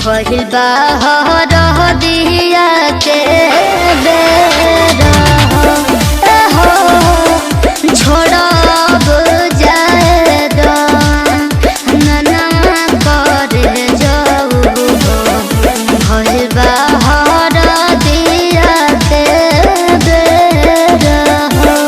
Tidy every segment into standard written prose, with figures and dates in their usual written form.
भइल बा हर दिया के बेरा हो छोड़ब जाए दो नना करे जाऊ भइल बा हर दिया के बेरा हो।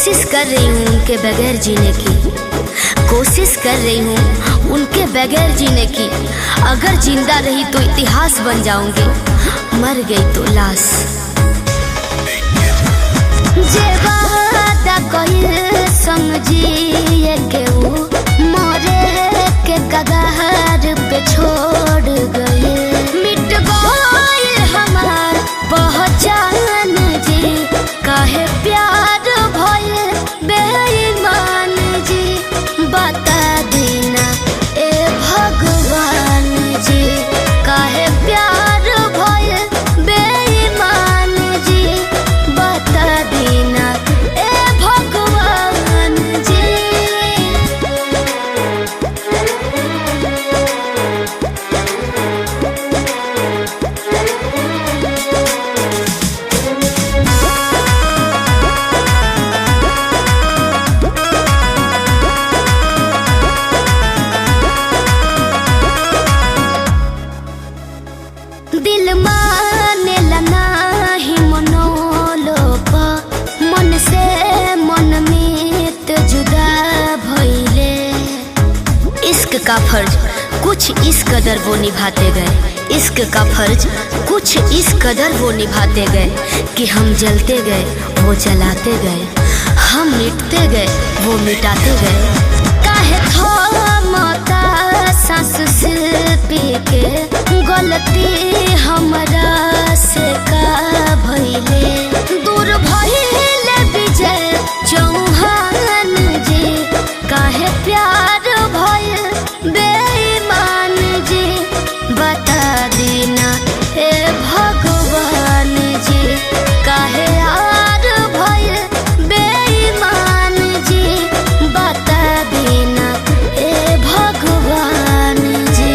कोशिश कर रही हूँ उनके बगैर जीने की, कोशिश कर रही हूँ उनके बगैर जीने की। अगर जिंदा रही तो इतिहास बन जाऊंगी, मर गई तो लाश। जे वादा कइल समझिए के वो मरे के कगार पे छोड़ गए। मिट गइल हमार पहचान जी, काहे प्यार भइल बेईमान जी। बता देना ए भगवान जी, काहे प्यार भइल बेईमान जी। बता देना ए भगवान जी। दिल माने नाही मनोलोक, मन से मन में तो जुदा भइले। इश्क का फर्ज कुछ इस कदर वो निभाते गए, इश्क का फर्ज कुछ इस कदर वो निभाते गए कि हम जलते गए वो जलाते गए, हम मिटते गए वो मिटाते गए। काहे थमता सांस शिल्पी के, गलती हमरा से का भइले। दूर भइले विजय चौहान जी, काहे प्यार भइल बेईमान जी। बता देना ए भगवान जी, काहे यार भइल बेईमान जी। बता देना ए भगवान जी।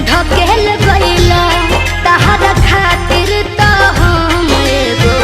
ढकेल गइला तहरा खातिर तो हम एगो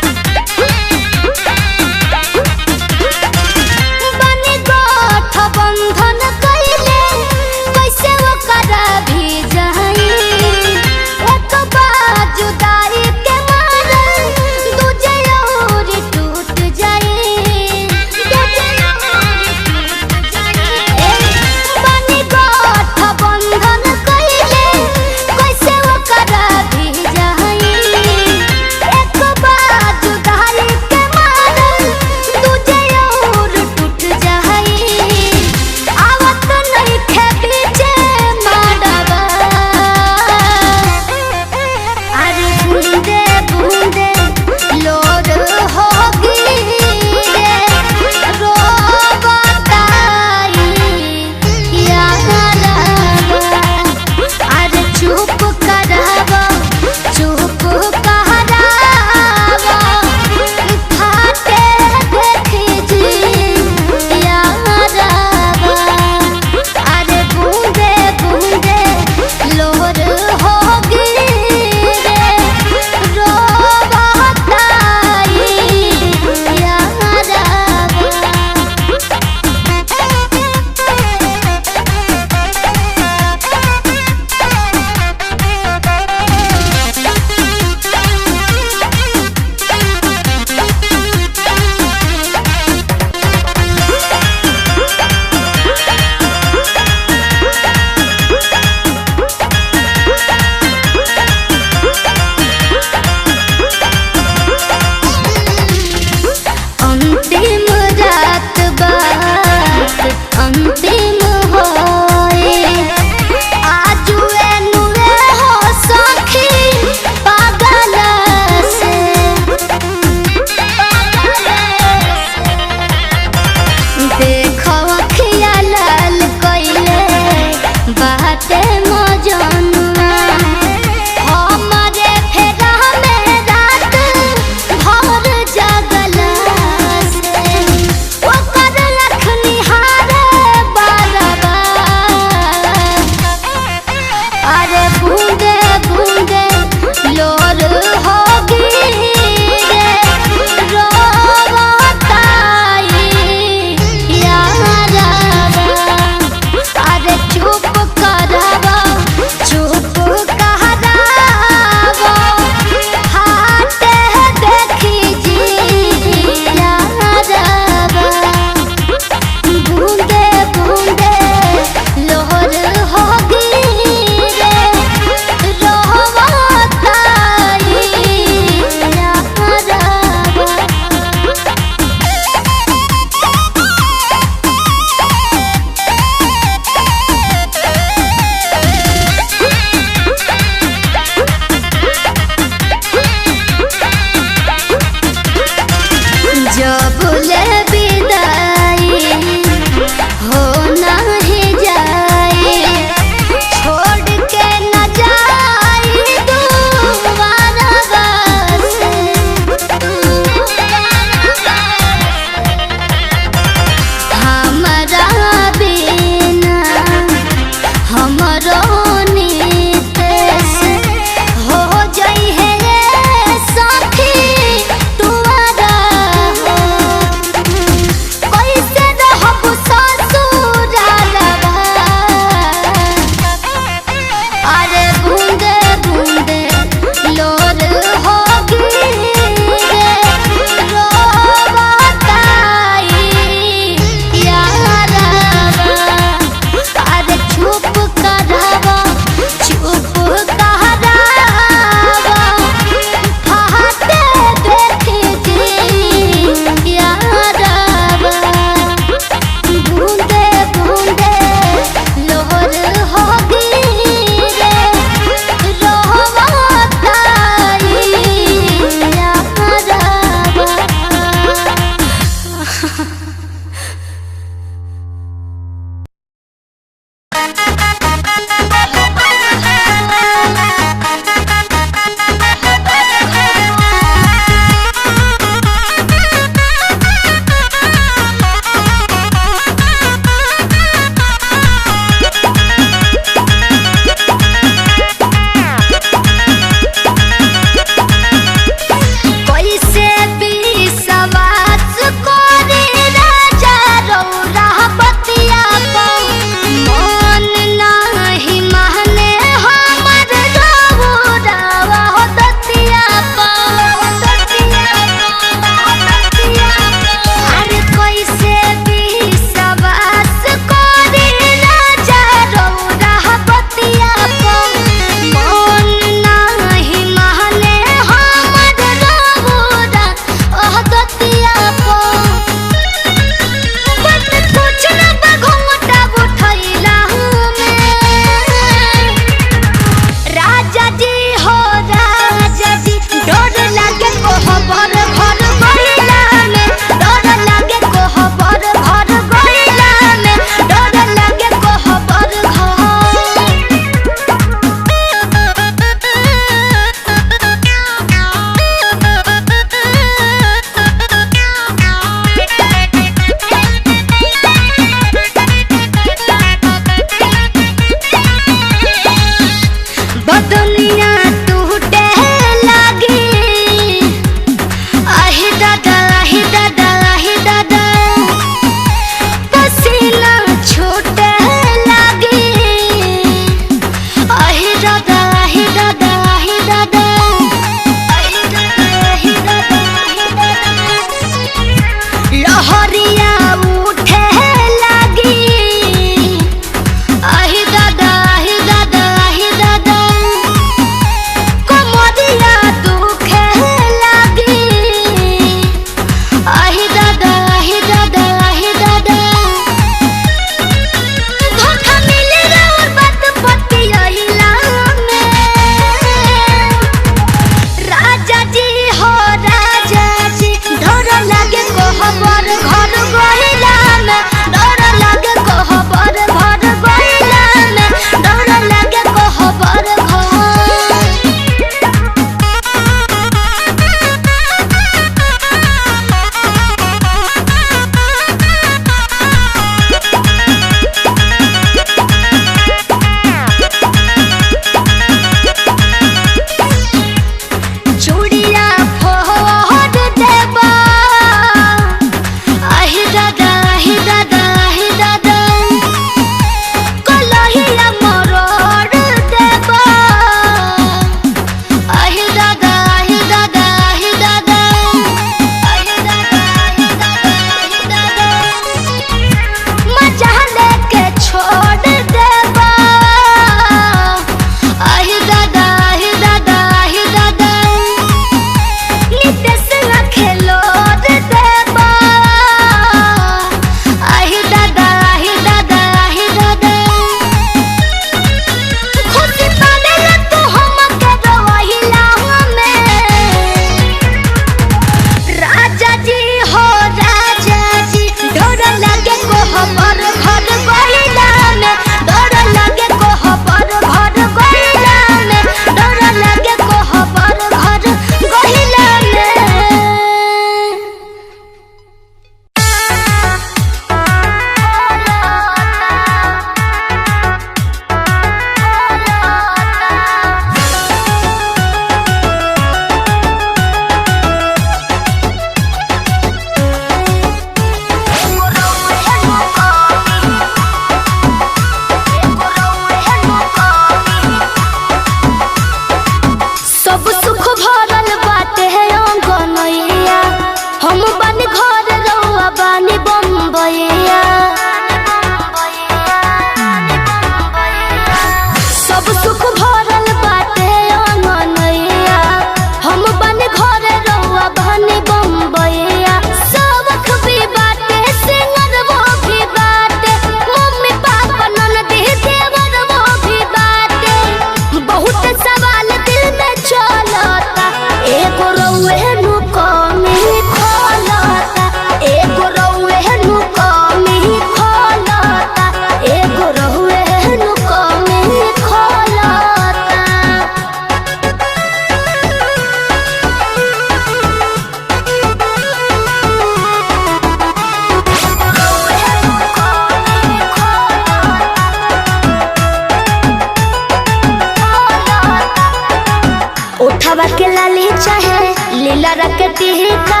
उठावा के लाली चाहे लीला रखती का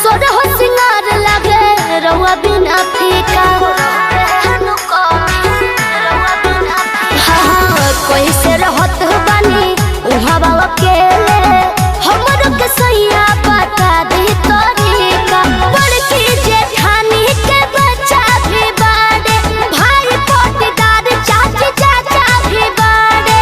सोना हो सिंगार लगे रवा बिना फीका। हाँ कोई से रहत बानी उहाँ बाबा के हमरो के सैया बता दी तरीका। बड़की जेठानी के बच्चा भी बाड़े भाई पोटीदार चाची चाचा भी बाड़े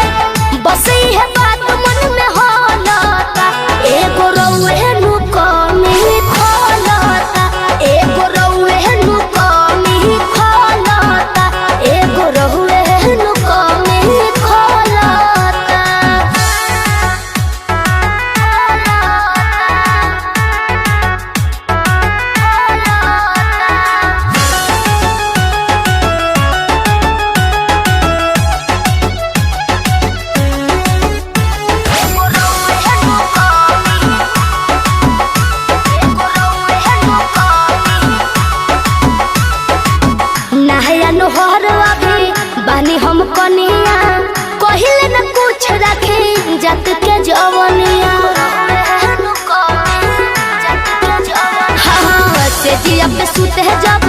बस ये बात मन में होलता एगो रउए नु कमी खोलता एगो रउए नु कमी खोलता एगो रउए नु कमी खोलता। नहया नोहर अभी बानी हम कनिया कहिले न कुछ रखे जत के जवनिया। हाँ से जिया पे सुते जब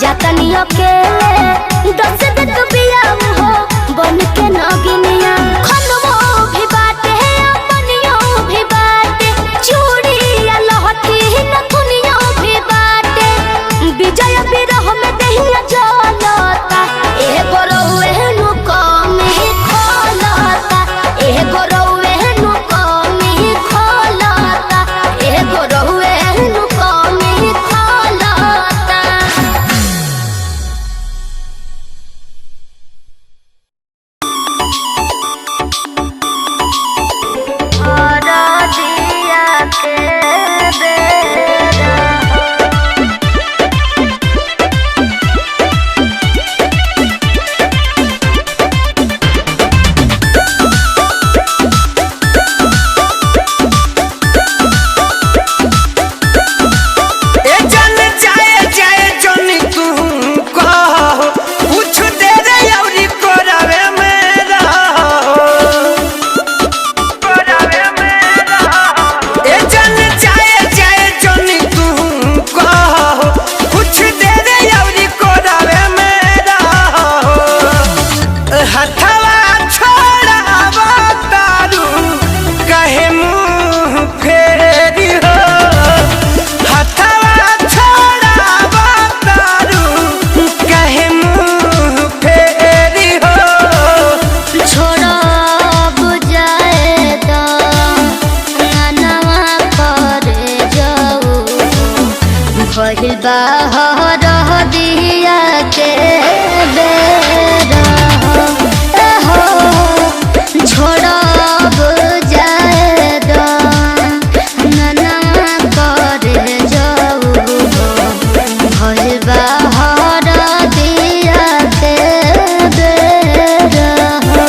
जातनी अकेले दस दे तू बिया हो बन के नगिनिया। खनमो भी बाटे अपनियो भी बाटे चूड़िया लहठी नथुनियो भी बाटे विजय बिरह में दहिया जलता एगो रउए नु कमी खोलता एगो रउए नु कमी खोलता एगो रउए नु कमी खोलता। दिया के बेरा भइल बाहर दिया के बेरा हो छोड़ब जाए ननवा करे जाऊ भइल बाहर दिया के बेरा हो।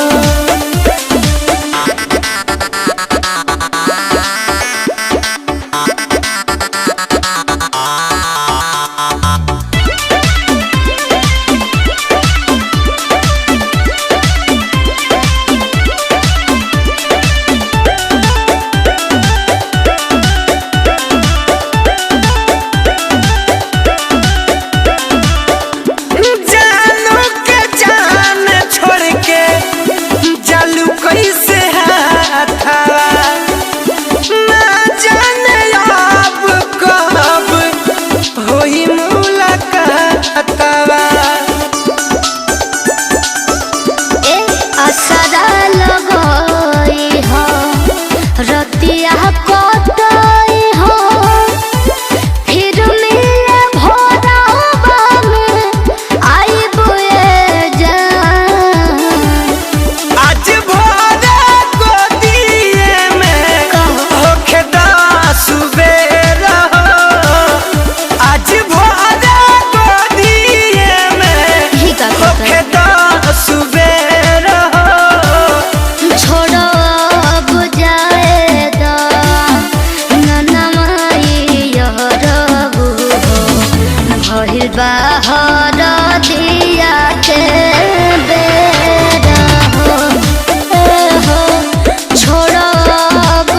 बाहर दिया के बेरा हो छोड़ब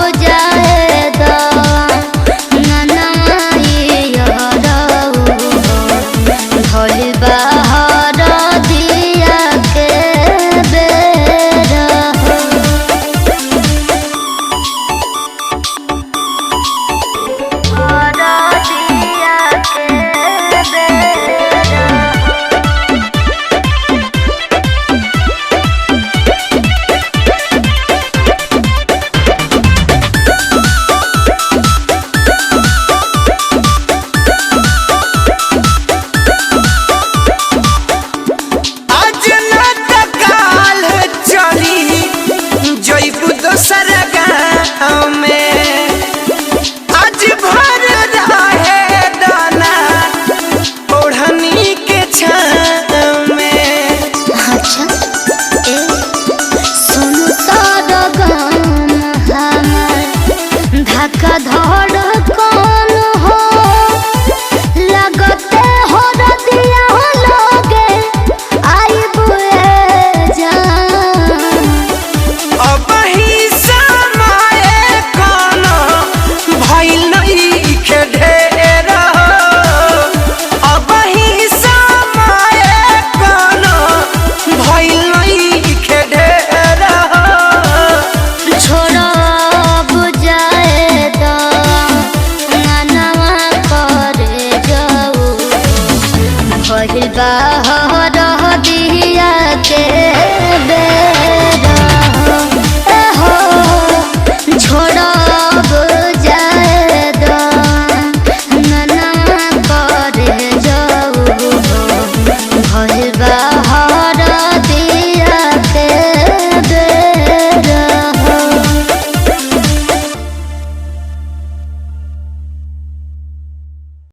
बा